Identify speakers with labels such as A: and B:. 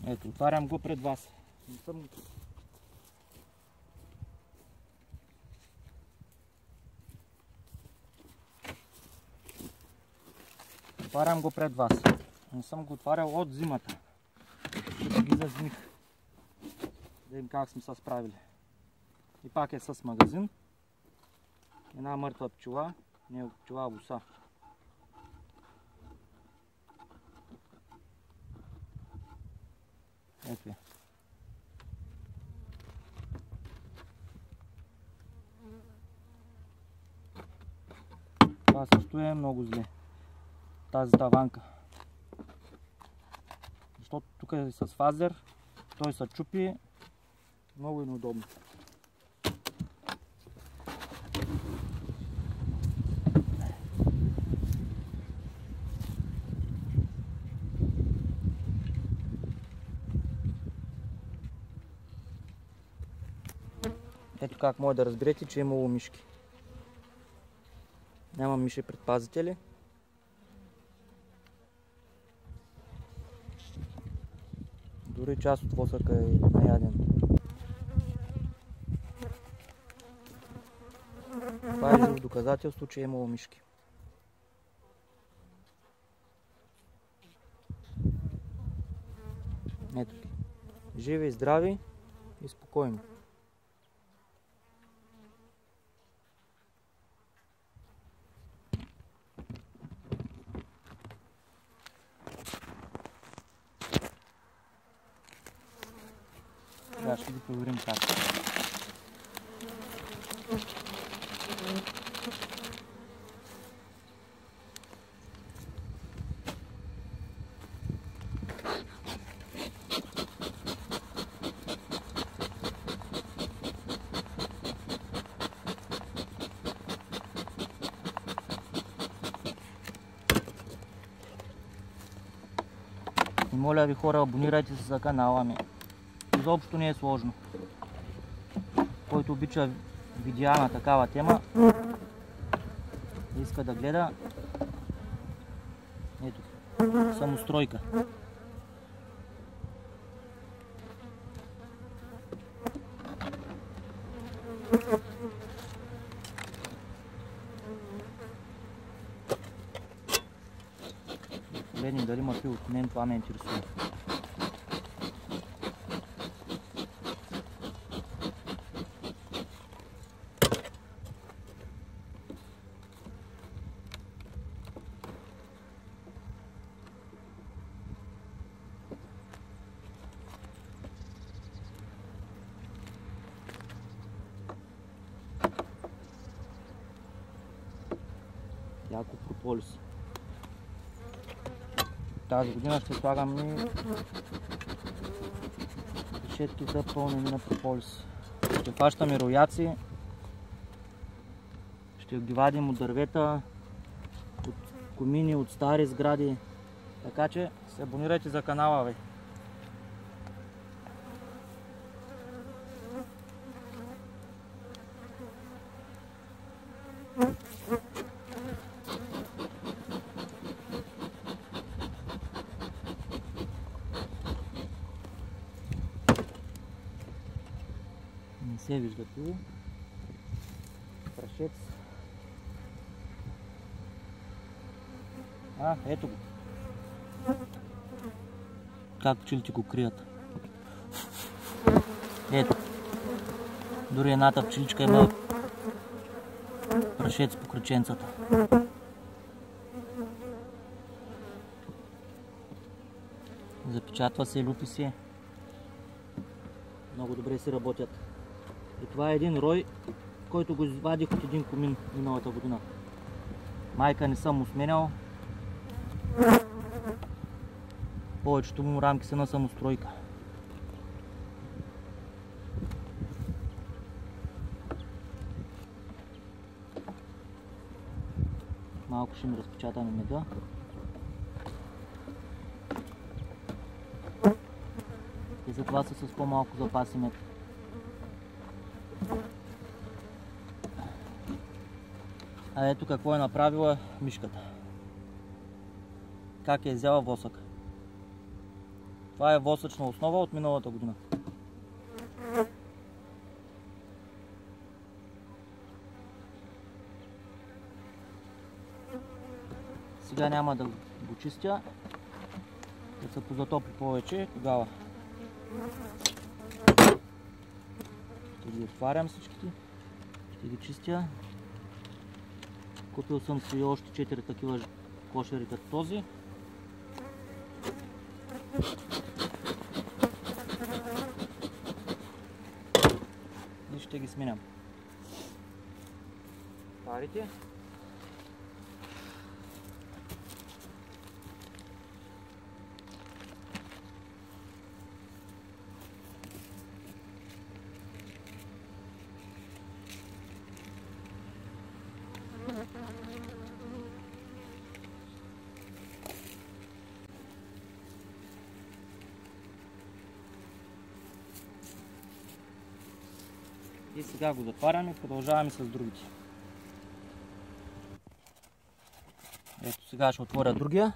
A: Ето, отварям го пред вас. Не съм... Отварям го пред вас. Не съм го отварял от зимата. Ще ги зазимих. Да им как сме се справили. И пак е с магазин. Една мъртва пчела. Не е пчела, а буса. Ето я. Това състояние е много зле. Тази таванка. Защото тук е с фазер. Той се чупи. Много е неудобно. Ето как може да разберете, че е имало мишки. Няма миши предпазители. Дори част от восъка е наяден. Това е живо доказателство, че е имало мишки. Ето ги. Живи, здрави и спокойни. Сега ще ги проверим как. И моля ви хора, абонирайте се за канала ми. Изобщо не е сложно. Който обича видеа на такава тема, иска да гледа, ето, самостройка. Погледнем дали има пил от мен, това ме интересува. Яко прополис. Тази година ще слагам и решетки за пълнени на прополис. Ще фащаме рояци. Ще ги вадим от дървета, от комини, от стари сгради. Така че се абонирайте за канала, бе. Не се вижда пило. Прашец. Ето го. Как пчелите го крият. Ето. Дори едната пчеличка има прашец по кръченцата. Запечатва се, лупи се. Много добре си работят. И това е един рой, който го извадих от един комин миналата година. Майка не съм му сменял. Повечето му рамки са на самостройка. Малко ще ми разпечатаме меда. И затова са с по-малко запаси мед. А ето какво е направила мишката. Как е взела восък. Това е восъчна основа от миналата година. Сега няма да го чистя. Като се позатопли повече, тогава ще ги отварям всичките. Ще ги чистя. Купил съм си още 4 такива кошери като този. И ще ги сменям. Парите. И сега го затваряме и продължаваме с другите. Ето сега ще отворя другия.